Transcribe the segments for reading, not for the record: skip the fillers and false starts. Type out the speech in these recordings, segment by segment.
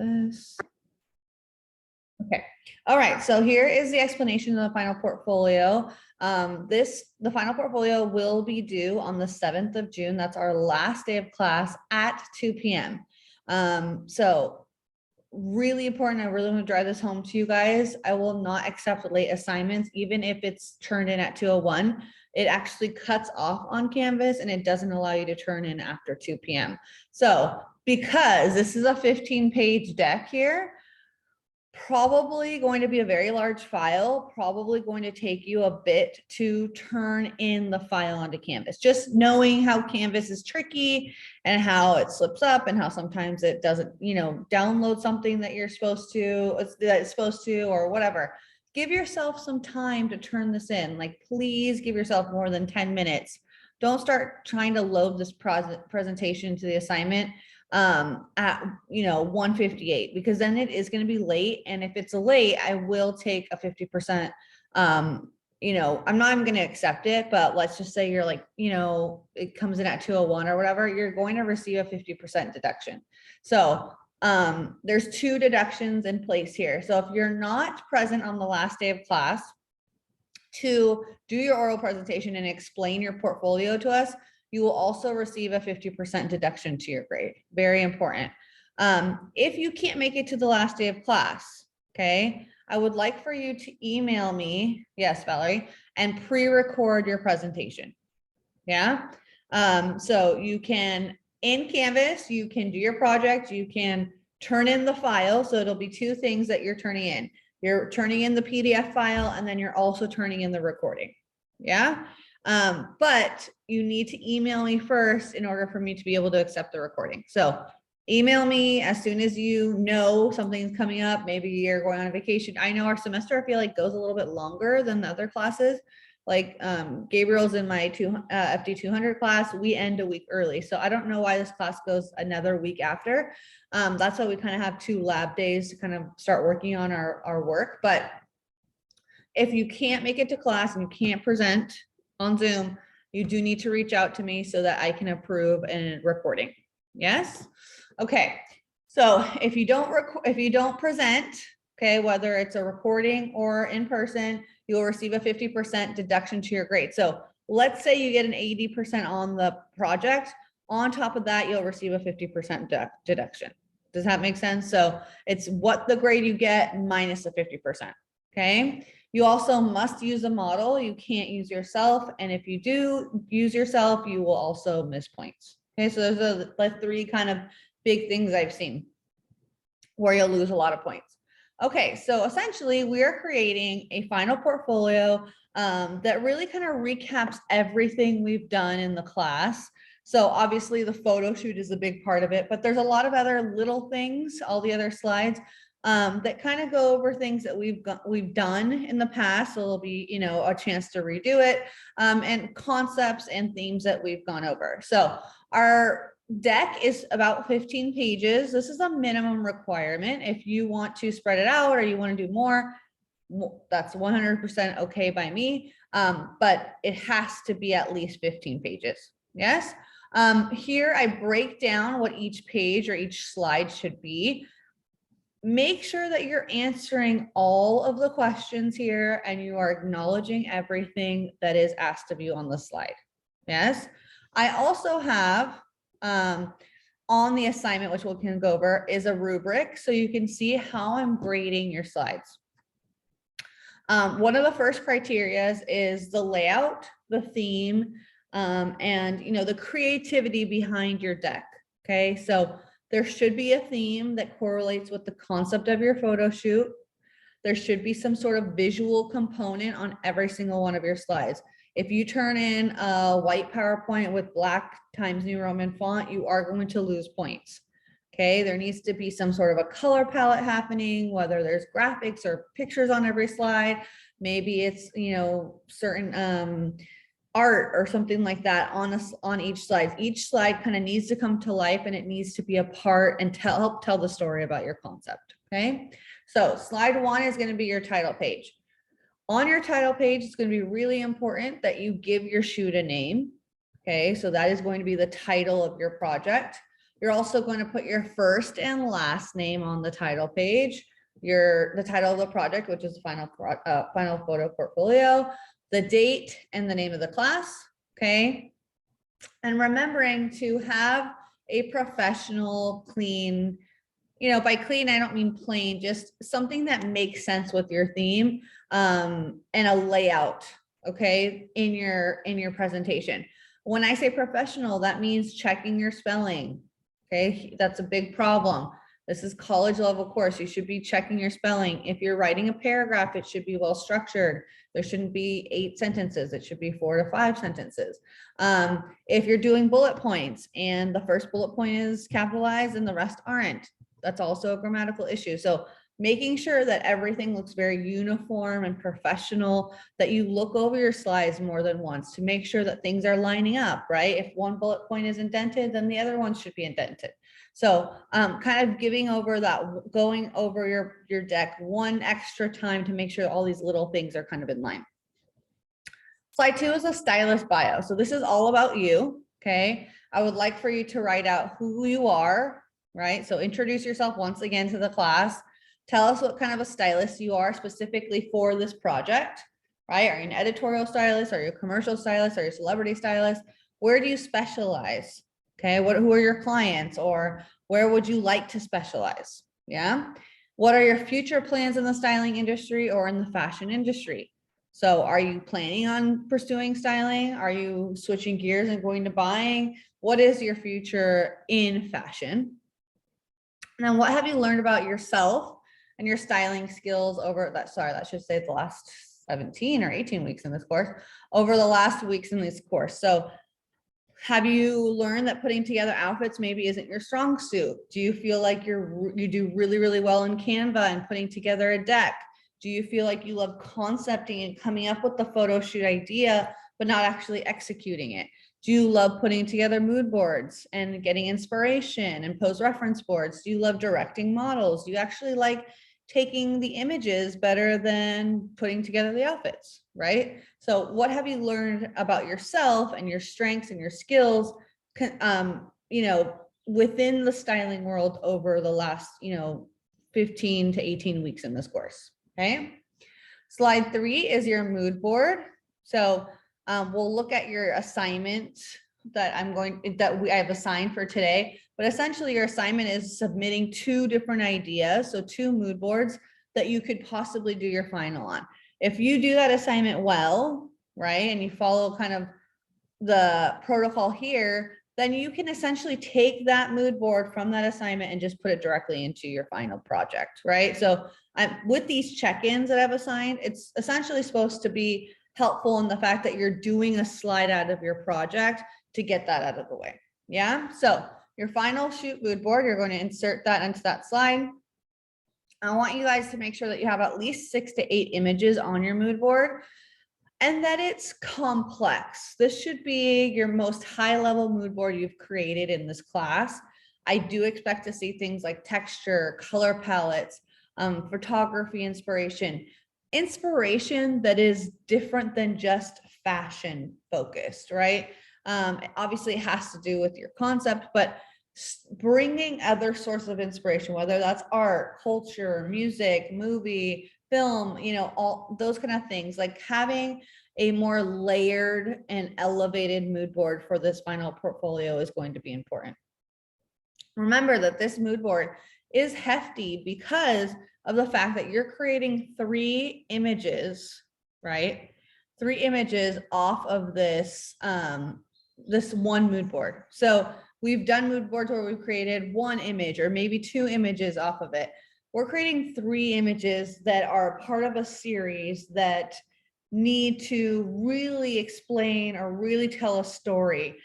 this. Okay. All right. So here is the explanation of the final portfolio. The final portfolio will be due on the 7th of June. That's our last day of class at 2 p.m. So really important. I really want to drive this home to you guys. I will not accept late assignments, even if it's turned in at 2:01. It actually cuts off on Canvas and it doesn't allow you to turn in after 2 p.m. So because this is a 15-page deck here, probably going to be a very large file, probably going to take you a bit to turn in the file onto Canvas. Just knowing how Canvas is tricky and how it slips up and how sometimes it doesn't, download something that you're supposed to, or whatever. Give yourself some time to turn this in. Like, please give yourself more than 10 minutes. Don't start trying to load this presentation to the assignment at 1:58, because then it is going to be late. And if it's late, I will take a 50%. I'm not even going to accept it, but let's just say you're like, it comes in at 2:01 or whatever, you're going to receive a 50% deduction. So there's 2 deductions in place here. So if you're not present on the last day of class to do your oral presentation and explain your portfolio to us, you will also receive a 50% deduction to your grade. Very important. If you can't make it to the last day of class, okay, I would like for you to email me, yes, Valerie, and pre-record your presentation. Yeah. So you can, in Canvas, you can do your project, you can turn in the file. So it'll be 2 things that you're turning in. You're turning in the PDF file, and then you're also turning in the recording. Yeah. But you need to email me first in order for me to be able to accept the recording. So email me as soon as you know something's coming up. Maybe you're going on vacation. I know our semester, I feel like, goes a little bit longer than the other classes. Like Gabriel's in my FD 200 class. We end a week early. So I don't know why this class goes another week after. That's why we kind of have 2 lab days to kind of start working on our work. But if you can't make it to class and you can't present on Zoom, you do need to reach out to me so that I can approve a recording. Yes. Okay. So if you don't present, okay, whether it's a recording or in person, you'll receive a 50% deduction to your grade. So let's say you get an 80% on the project. On top of that, you'll receive a 50% deduction. Does that make sense? So it's what the grade you get minus the 50%. Okay. You also must use a model. You can't use yourself. And if you do use yourself, you will also miss points. Okay. So those are like 3 kind of big things I've seen where you'll lose a lot of points. Okay. So essentially we are creating a final portfolio that really kind of recaps everything we've done in the class. So obviously the photo shoot is a big part of it, but there's a lot of other little things, all the other slides that kind of go over things that we've done in the past. So it'll be, a chance to redo it, and concepts and themes that we've gone over. So our deck is about 15 pages. This is a minimum requirement. If you want to spread it out or you want to do more, that's 100% okay by me. But it has to be at least 15 pages. Yes. Here I break down what each page or each slide should be. Make sure that you're answering all of the questions here and you are acknowledging everything that is asked of you on the slide. Yes. I also have on the assignment, which we can go over, is a rubric. So you can see how I'm grading your slides. One of the first criteria is the layout, the theme, and the creativity behind your deck. Okay. So there should be a theme that correlates with the concept of your photo shoot. There should be some sort of visual component on every single one of your slides. If you turn in a white PowerPoint with black Times New Roman font, you are going to lose points. Okay, there needs to be some sort of a color palette happening, whether there's graphics or pictures on every slide. Maybe it's, certain art or something like that on each slide. Each slide kind of needs to come to life and it needs to be a part and help tell the story about your concept. Okay, so slide 1 is going to be your title page. On your title page, it's going to be really important that you give your shoot a name. Okay, so that is going to be the title of your project. You're also going to put your first and last name on the title page, the title of the project, which is final photo portfolio, the date and the name of the class, okay? And remembering to have a professional, clean, by clean, I don't mean plain, just something that makes sense with your theme, and a layout, okay, in your presentation. When I say professional, that means checking your spelling, okay? That's a big problem. This is college level course. You should be checking your spelling. If you're writing a paragraph, it should be well structured. There shouldn't be 8 sentences. It should be 4 to 5 sentences. If you're doing bullet points and the first bullet point is capitalized and the rest aren't, that's also a grammatical issue. So making sure that everything looks very uniform and professional, that you look over your slides more than once to make sure that things are lining up, right? If one bullet point is indented, then the other one should be indented. So kind of going over your deck one extra time to make sure all these little things are kind of in line. Slide 2 is a stylist bio. So this is all about you, okay? I would like for you to write out who you are, right? So introduce yourself once again to the class. Tell us what kind of a stylist you are specifically for this project, right? Are you an editorial stylist? Are you a commercial stylist? Are you a celebrity stylist? Where do you specialize? Okay, who are your clients, or where would you like to specialize? Yeah. What are your future plans in the styling industry or in the fashion industry? So are you planning on pursuing styling? Are you switching gears and going to buying? What is your future in fashion? And then what have you learned about yourself and your styling skills over that? Sorry, that should say the last 17 or 18 weeks in this course, over the last weeks in this course. So have you learned that putting together outfits maybe isn't your strong suit? Do you feel like you do really, really well in Canva and putting together a deck? Do you feel like you love concepting and coming up with the photo shoot idea, but not actually executing it? Do you love putting together mood boards and getting inspiration and pose reference boards? Do you love directing models? Do you actually like taking the images better than putting together the outfits, right? So what have you learned about yourself and your strengths and your skills, within the styling world over the last, 15 to 18 weeks in this course, okay? Slide 3 is your mood board. So we'll look at your assignment that I have assigned for today, but essentially your assignment is submitting 2 different ideas. So 2 mood boards that you could possibly do your final on. If you do that assignment well, right, and you follow kind of the protocol here, then you can essentially take that mood board from that assignment and just put it directly into your final project, right? So with these check-ins that I've assigned, it's essentially supposed to be helpful in the fact that you're doing a slide out of your project to get that out of the way. Yeah. So your final shoot mood board, you're going to insert that into that slide. I want you guys to make sure that you have at least 6 to 8 images on your mood board and that it's complex. This should be your most high level mood board you've created in this class. I do expect to see things like texture, color palettes, photography inspiration that is different than just fashion focused, right? Obviously it has to do with your concept, but bringing other sources of inspiration, whether that's art, culture, music, movie, film, all those kind of things, like having a more layered and elevated mood board for this final portfolio is going to be important. Remember that this mood board is hefty because of the fact that you're creating 3 images, right? 3 images off of this, this one mood board. So we've done mood boards where we've created 1 image or maybe 2 images off of it. We're creating 3 images that are part of a series that need to really explain or really tell a story.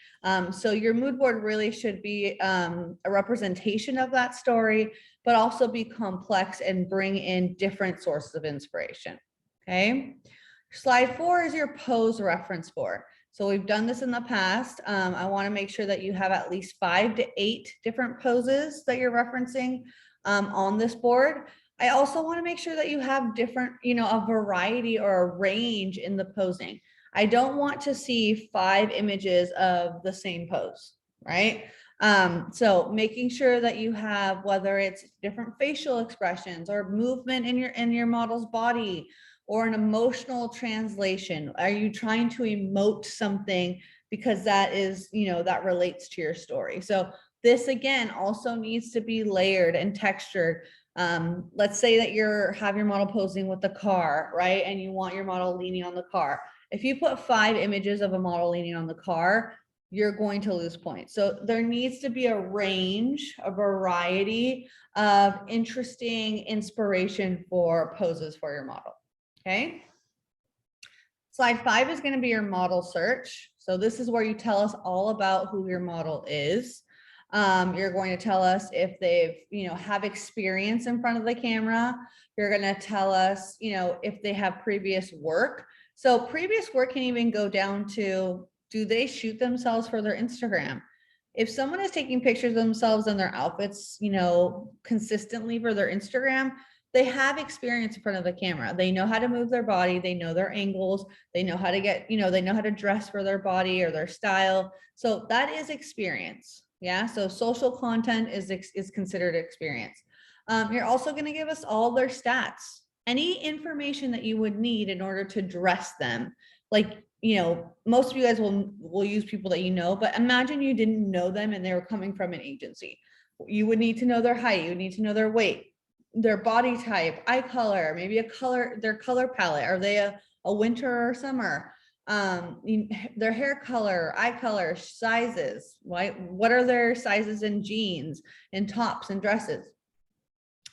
So your mood board really should be a representation of that story, but also be complex and bring in different sources of inspiration, okay? Slide 4 is your pose reference board. So we've done this in the past. I wanna make sure that you have at least 5 to 8 different poses that you're referencing on this board. I also want to make sure that you have different, a variety or a range in the posing. I don't want to see 5 images of the same pose, right? So making sure that you have, whether it's different facial expressions or movement in your model's body, or an emotional translation. Are you trying to emote something because that is, that relates to your story? So this again also needs to be layered and textured. Let's say that have your model posing with the car, right? And you want your model leaning on the car. If you put 5 images of a model leaning on the car, you're going to lose points. So there needs to be a range, a variety of interesting inspiration for poses for your model. Okay. Slide 5 is going to be your model search. So this is where you tell us all about who your model is. You're going to tell us if they've, have experience in front of the camera. You're going to tell us, if they have previous work. So previous work can even go down to, do they shoot themselves for their Instagram? If someone is taking pictures of themselves and their outfits, consistently for their Instagram, they have experience in front of the camera. They know how to move their body. They know their angles. They know how to get, they know how to dress for their body or their style. So that is experience. Yeah. So social content is considered experience. You're also going to give us all their stats, any information that you would need in order to dress them. Like, most of you guys will use people that but imagine you didn't know them and they were coming from an agency. You would need to know their height. You would need to know their weight, their body type, eye color, maybe their color palette. Are they a winter or summer? Their hair color, eye color, sizes, right? What are their sizes in jeans and tops and dresses,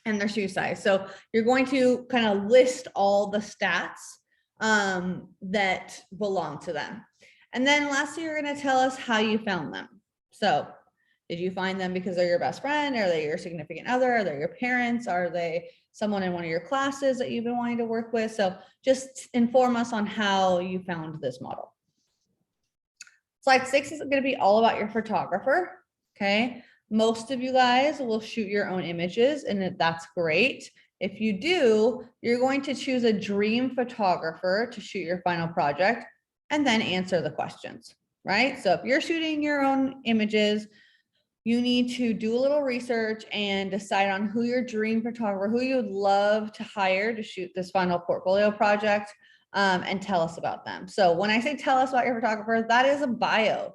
and their shoe size? So you're going to kind of list all the stats that belong to them. And then lastly, you're going to tell us how you found them. So did you find them because they're your best friend? Are they your significant other? Are they your parents? Are they someone in one of your classes that you've been wanting to work with? So just inform us on how you found this model. Slide 6 is going to be all about your photographer. Okay. Most of you guys will shoot your own images, and that's great. If you do, you're going to choose a dream photographer to shoot your final project and then answer the questions, right? So if you're shooting your own images, you need to do a little research and decide on who your dream photographer, who you would love to hire to shoot this final portfolio project, and tell us about them. So when I say tell us about your photographer, that is a bio.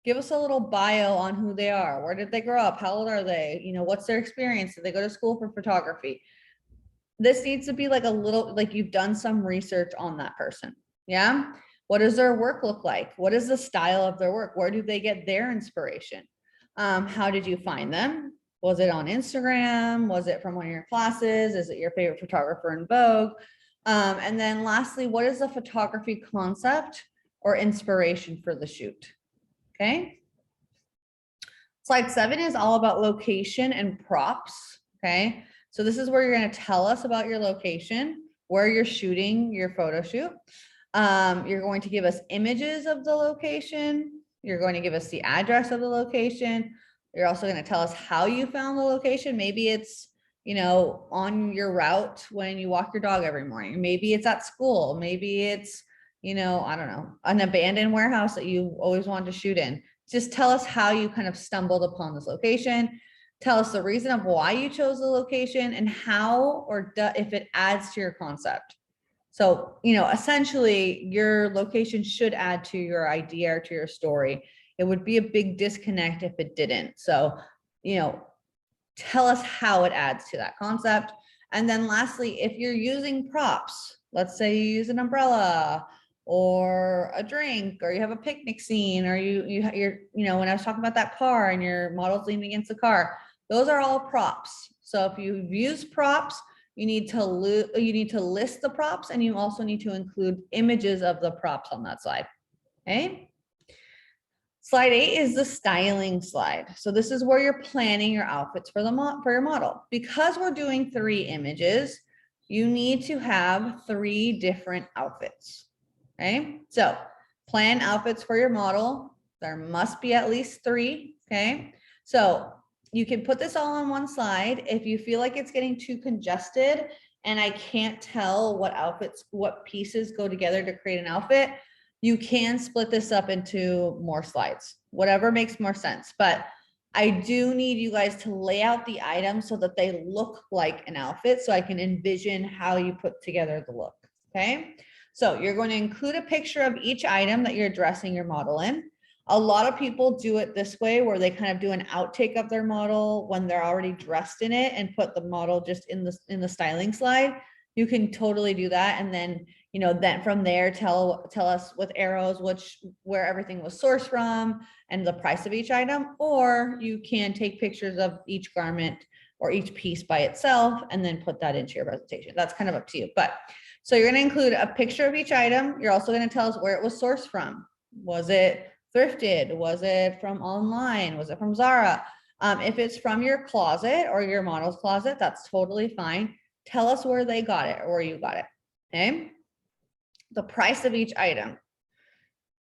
Give us a little bio on who they are. Where did they grow up? How old are they? What's their experience? Did they go to school for photography? This needs to be like a little, like you've done some research on that person. Yeah. What does their work look like? What is the style of their work? Where do they get their inspiration? How did you find them? Was it on Instagram? Was it from one of your classes? Is it your favorite photographer in Vogue? And then lastly, what is the photography concept or inspiration for the shoot? Okay. Slide 7 is all about location and props. Okay. So this is where you're going to tell us about your location, where you're shooting your photo shoot. You're going to give us images of the location. You're going to give us the address of the location. You're also going to tell us how you found the location. Maybe it's, on your route when you walk your dog every morning. Maybe it's at school. Maybe it's, I don't know, an abandoned warehouse that you always wanted to shoot in. Just tell us how you kind of stumbled upon this location. Tell us the reason of why you chose the location and how or if it adds to your concept. So, essentially your location should add to your idea or to your story. It would be a big disconnect if it didn't. So, tell us how it adds to that concept. And then lastly, if you're using props, let's say you use an umbrella or a drink, or you have a picnic scene, or you're, when I was talking about that car and your model's leaning against the car, those are all props. So if you've used props, you need to list the props, and you also need to include images of the props on that slide. Okay. Slide 8 is the styling slide. So this is where you're planning your outfits for your model. Because we're doing 3 images, you need to have 3 different outfits. Okay. So plan outfits for your model. There must be at least 3. Okay. So you can put this all on one slide. If you feel like it's getting too congested and I can't tell what pieces go together to create an outfit, you can split this up into more slides, whatever makes more sense. But I do need you guys to lay out the items so that they look like an outfit, so I can envision how you put together the look, okay? So you're going to include a picture of each item that you're dressing your model in. A lot of people do it this way, where they kind of do an outtake of their model when they're already dressed in it and put the model just in the styling slide. You can totally do that, and then then from there tell us with arrows where everything was sourced from and the price of each item. Or you can take pictures of each garment or each piece by itself and then put that into your presentation. That's kind of up to you. But so you're going to include a picture of each item. You're also going to tell us where it was sourced from. Was it thrifted? Was it from online? Was it from Zara? If it's from your closet or your model's closet, that's totally fine. Tell us where they got it or where you got it. Okay. The price of each item.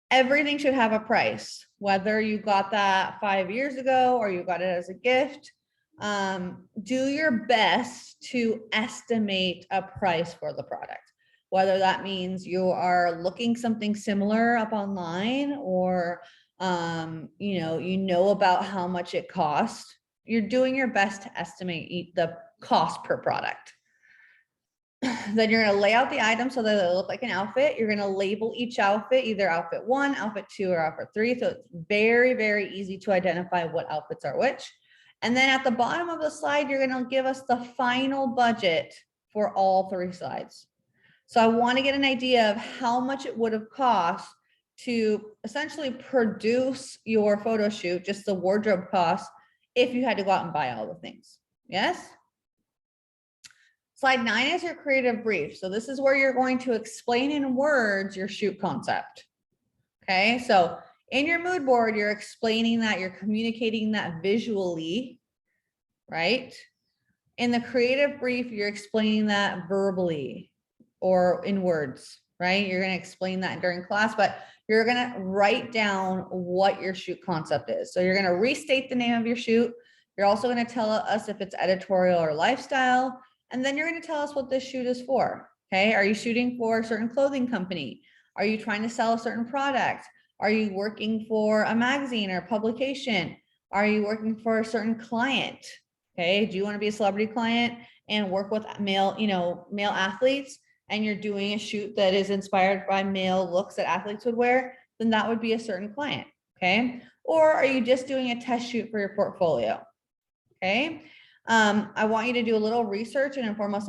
Everything should have a price, whether you got that 5 years ago or you got it as a gift. Do your best to estimate a price for the product, whether that means you are looking something similar up online, or you know about how much it costs. You're doing your best to estimate the cost per product. Then you're going to lay out the items so that they look like an outfit. You're going to label each outfit, either outfit 1, outfit 2, or outfit 3. So it's very, very easy to identify what outfits are which. And then at the bottom of the slide, you're going to give us the final budget for all 3 slides. So I want to get an idea of how much it would have cost to essentially produce your photo shoot, just the wardrobe cost, if you had to go out and buy all the things. Yes? Slide 9 is your creative brief. So this is where you're going to explain in words your shoot concept. Okay, so in your mood board, you're explaining that, you're communicating that visually, right? In the creative brief, you're explaining that verbally or in words, right? You're going to explain that during class, but you're going to write down what your shoot concept is. So you're going to restate the name of your shoot. You're also going to tell us if it's editorial or lifestyle. And then you're going to tell us what this shoot is for. Okay. Are you shooting for a certain clothing company? Are you trying to sell a certain product? Are you working for a magazine or publication? Are you working for a certain client? Okay. Do you want to be a celebrity client and work with male athletes, and you're doing a shoot that is inspired by male looks that athletes would wear? Then that would be a certain client. Okay. Or are you just doing a test shoot for your portfolio? Okay. I want you to do a little research and inform us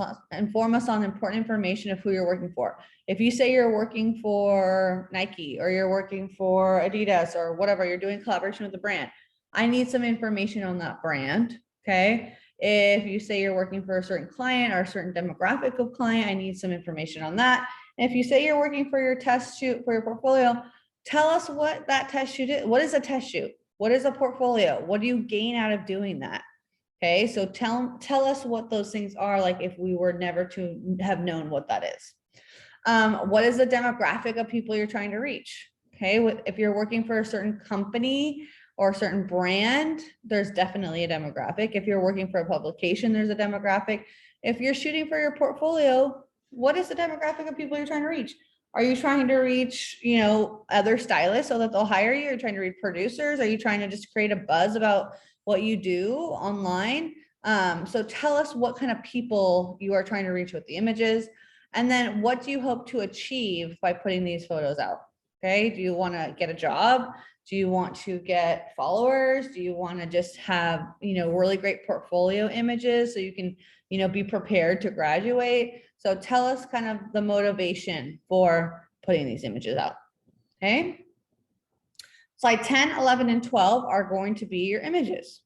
on important information of who you're working for. If you say you're working for Nike, or you're working for Adidas, or whatever, you're doing collaboration with the brand, I need some information on that brand. Okay. If you say you're working for a certain client or a certain demographic of client, I need some information on that. And if you say you're working for your test shoot for your portfolio, tell us what that test shoot is. What is a test shoot? What is a portfolio? What do you gain out of doing that? Okay, so tell us what those things are, like if we were never to have known what that is. What is the demographic of people you're trying to reach? Okay, if you're working for a certain company or a certain brand, there's definitely a demographic. If you're working for a publication, there's a demographic. If you're shooting for your portfolio, what is the demographic of people you're trying to reach? Are you trying to reach, other stylists so that they'll hire you? Are you trying to reach producers? Are you trying to just create a buzz about what you do online? So tell us what kind of people you are trying to reach with the images. And then what do you hope to achieve by putting these photos out? Okay, do you want to get a job? Do you want to get followers? Do you want to just have, really great portfolio images so you can, be prepared to graduate? So tell us kind of the motivation for putting these images out. Okay. Slide 10, 11, and 12 are going to be your images.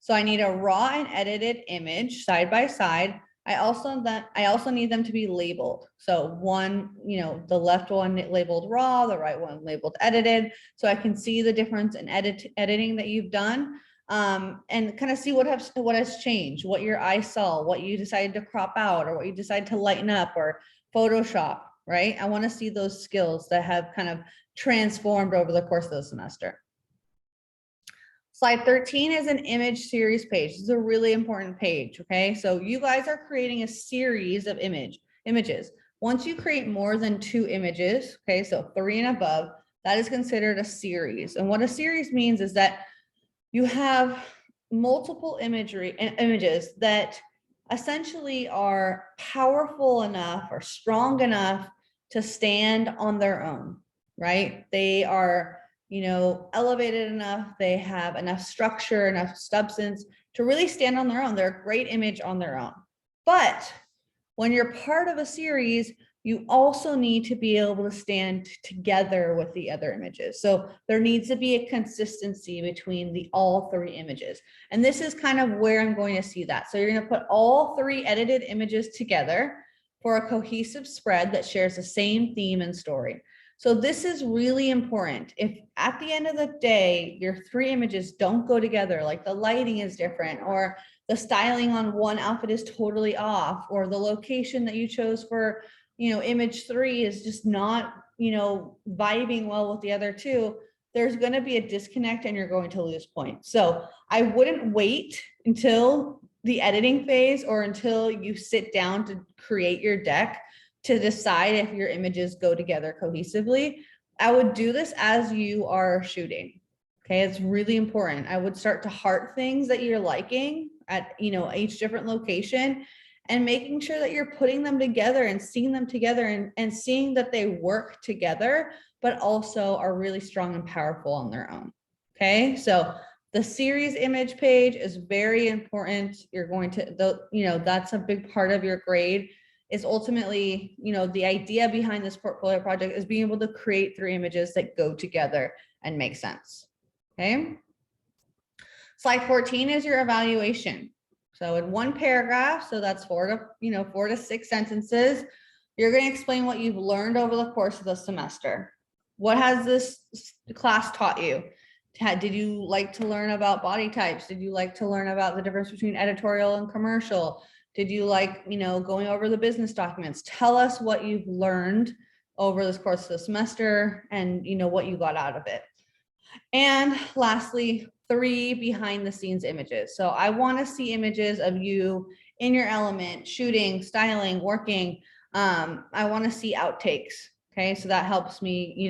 So I need a raw and edited image side by side. I also need them to be labeled. So one, the left one labeled raw, the right one labeled edited. So I can see the difference in editing that you've done, and kind of see what has changed, what your eye saw, what you decided to crop out, or what you decided to lighten up or Photoshop, right? I want to see those skills that have kind of transformed over the course of the semester. Slide 13 is an image series page. This is a really important page, okay? So you guys are creating a series of images. Once you create more than 2 images, okay, so 3 and above, that is considered a series. And what a series means is that you have multiple images that essentially are powerful enough or strong enough to stand on their own, right? They are, elevated enough, they have enough structure, enough substance to really stand on their own. They're a great image on their own. But when you're part of a series, you also need to be able to stand together with the other images. So there needs to be a consistency between all three images. And this is kind of where I'm going to see that. So you're going to put all three edited images together for a cohesive spread that shares the same theme and story. So this is really important. If at the end of the day, your three images don't go together, like the lighting is different, or the styling on one outfit is totally off, or the location that you chose for, image 3 is just not, vibing well with the other two, there's going to be a disconnect and you're going to lose points. So I wouldn't wait until the editing phase or until you sit down to create your deck to decide if your images go together cohesively. I would do this as you are shooting. Okay, it's really important. I would start to heart things that you're liking at, each different location, and making sure that you're putting them together and seeing them together and seeing that they work together, but also are really strong and powerful on their own. Okay, so the series image page is very important. You're going to, that's a big part of your grade. Is ultimately, the idea behind this portfolio project is being able to create three images that go together and make sense. Okay. Slide 14 is your evaluation. So in one paragraph, so that's 4 to 6 sentences, you're going to explain what you've learned over the course of the semester. What has this class taught you? Did you like to learn about body types? Did you like to learn about the difference between editorial and commercial? Did you like, going over the business documents? Tell us what you've learned over this course of the semester and, what you got out of it. And lastly, 3 behind the scenes images. So I want to see images of you in your element, shooting, styling, working. I want to see outtakes. Okay. So that helps me,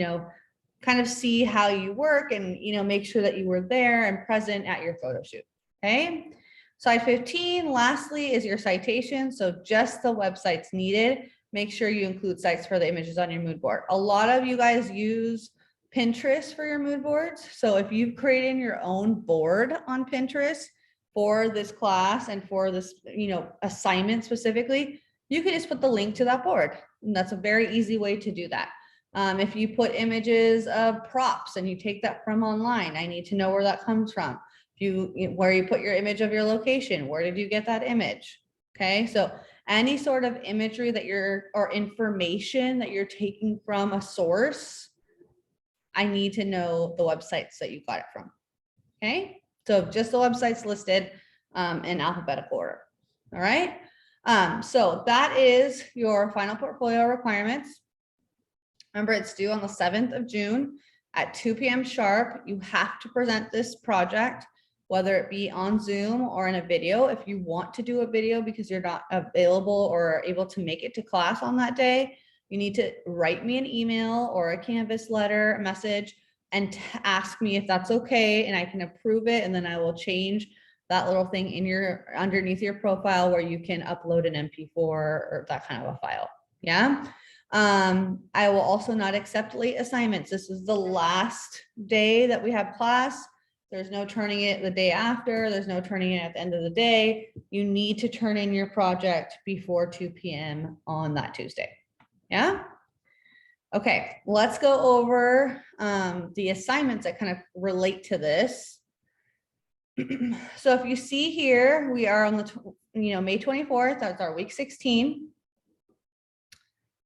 kind of see how you work and, make sure that you were there and present at your photo shoot. Okay. Slide 15, lastly, is your citation. So just the websites needed. Make sure you include sites for the images on your mood board. A lot of you guys use Pinterest for your mood boards. So if you've created your own board on Pinterest for this class and for this, assignment specifically, you can just put the link to that board. And that's a very easy way to do that. If you put images of props and you take that from online, I need to know where that comes from. Where you put your image of your location, where did you get that image? Okay, so any sort of imagery or information that you're taking from a source, I need to know the websites that you got it from. Okay, so just the websites listed in alphabetical order. All right, so that is your final portfolio requirements. Remember, it's due on the 7th of June at 2 p.m. sharp. You have to present this project, whether it be on Zoom or in a video. If you want to do a video because you're not available or able to make it to class on that day, you need to write me an email or a Canvas letter, a message, and ask me if that's okay, and I can approve it, and then I will change that little thing underneath your profile where you can upload an MP4 or that kind of a file. Yeah. I will also not accept late assignments. This is the last day that we have class. There's no turning it the day after. There's no turning it at the end of the day. You need to turn in your project before 2 p.m. on that Tuesday. Yeah. Okay. Let's go over the assignments that kind of relate to this. So if you see here, we are on the, May 24th. That's our week 16.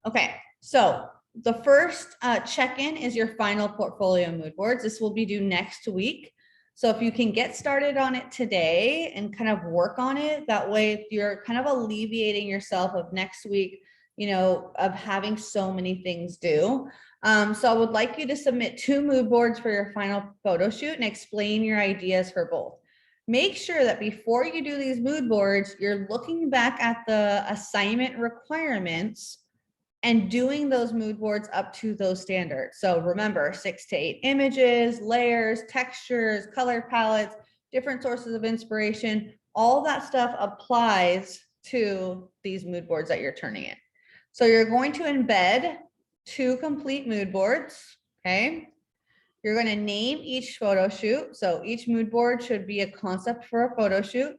Okay. So the first check-in is your final portfolio mood boards. This will be due next week. So if you can get started on it today and kind of work on it, that way you're kind of alleviating yourself of next week, of having so many things due. So I would like you to submit 2 mood boards for your final photo shoot and explain your ideas for both. Make sure that before you do these mood boards, you're looking back at the assignment requirements and doing those mood boards up to those standards. So remember, 6 to 8 images, layers, textures, color palettes, different sources of inspiration, all that stuff applies to these mood boards that you're turning in. So you're going to embed 2 complete mood boards, okay? You're going to name each photo shoot. So each mood board should be a concept for a photo shoot.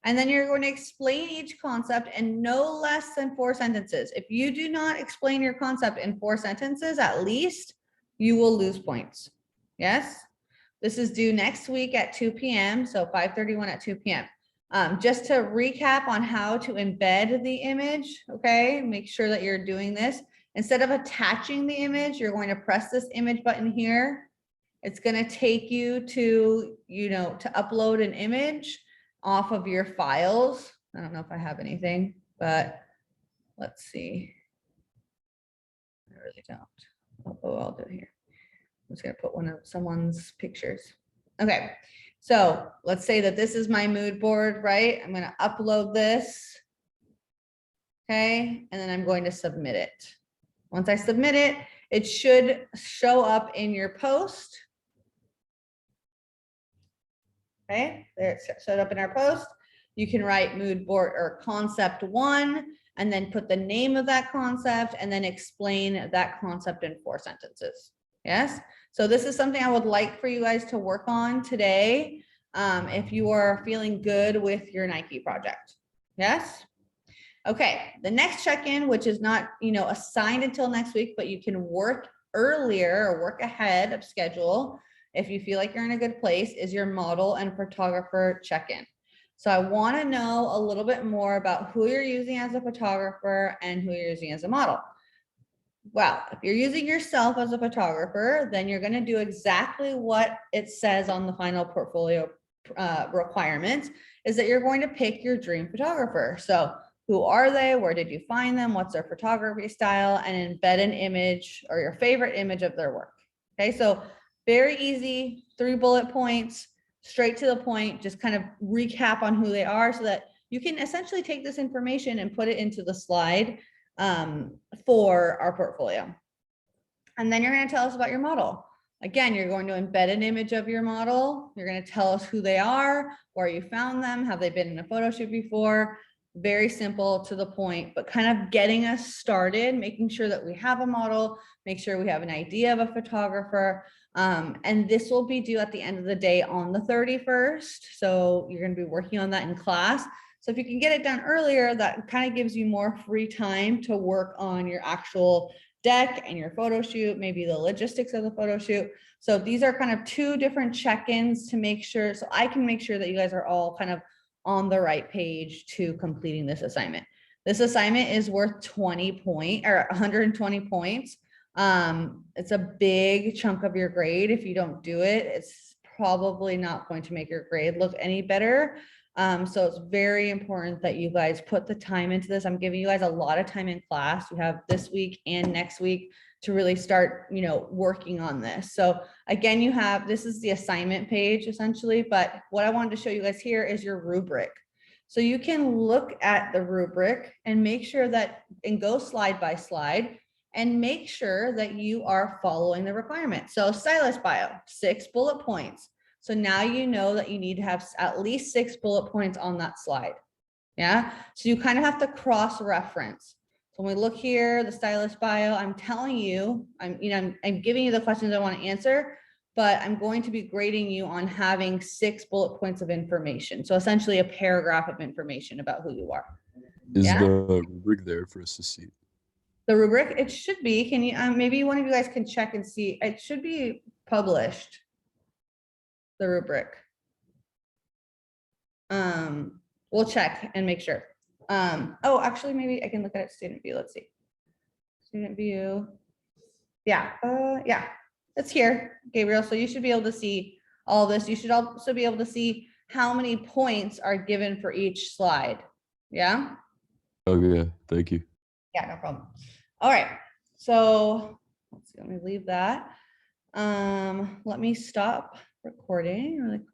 And then you're going to explain each concept in no less than 4 sentences. If you do not explain your concept in 4 sentences, at least, you will lose points. Yes? This is due next week at 2 p.m. So 5:31 at 2 p.m. Just to recap on how to embed the image, okay? Make sure that you're doing this. Instead of attaching the image, you're going to press this image button here. It's going to take you to, to upload an image off of your files. I don't know if I have anything, but let's see. I really don't. Oh, I'll do it here. I'm just going to put one of someone's pictures. Okay. So let's say that this is my mood board, right? I'm going to upload this. Okay. And then I'm going to submit it. Once I submit it, it should show up in your post. Okay, there it showed up in our post. You can write mood board or concept 1 and then put the name of that concept and then explain that concept in 4 sentences. Yes. So this is something I would like for you guys to work on today. If you are feeling good with your Nike project. Yes. Okay. The next check-in, which is not, assigned until next week, but you can work earlier or work ahead of schedule if you feel like you're in a good place, is your model and photographer check-in. So I want to know a little bit more about who you're using as a photographer and who you're using as a model. Well, if you're using yourself as a photographer, then you're going to do exactly what it says on the final portfolio requirements, is that you're going to pick your dream photographer. So who are they? Where did you find them? What's their photography style? And embed an image or your favorite image of their work. Okay, so very easy, 3 bullet points, straight to the point, just kind of recap on who they are so that you can essentially take this information and put it into the slide for our portfolio. And then you're going to tell us about your model. Again, you're going to embed an image of your model. You're going to tell us who they are, where you found them, have they been in a photo shoot before? Very simple, to the point, but kind of getting us started, making sure that we have a model, make sure we have an idea of a photographer. And this will be due at the end of the day on the 31st. So you're going to be working on that in class. So if you can get it done earlier, that kind of gives you more free time to work on your actual deck and your photo shoot, maybe the logistics of the photo shoot. So these are kind of 2 different check-ins to make sure, so I can make sure that you guys are all kind of on the right page to completing this assignment. This assignment is worth 120 points. It's a big chunk of your grade. If you don't do it, it's probably not going to make your grade look any better. So it's very important that you guys put the time into this. I'm giving you guys a lot of time in class. You have this week and next week to really start, working on this. So again, this is the assignment page essentially, but what I wanted to show you guys here is your rubric. So you can look at the rubric and make sure that, and go slide by slide and make sure that you are following the requirements. So stylist bio, 6 bullet points. So now you know that you need to have at least 6 bullet points on that slide. Yeah. So you kind of have to cross-reference. So when we look here, the stylist bio, I'm telling you, I'm giving you the questions I want to answer, but I'm going to be grading you on having 6 bullet points of information. So essentially a paragraph of information about who you are. Is the rubric there for us to see? The rubric, it should be. Can you, maybe one of you guys can check and see. It should be published. The rubric. We'll check and make sure. Oh, actually, maybe I can look at it, student view. Let's see. Student view. Yeah, yeah, it's here, Gabriel. So you should be able to see all this. You should also be able to see how many points are given for each slide. Yeah. Okay, thank you. Yeah, no problem. All right. So let's see, let me leave that. Let me stop recording really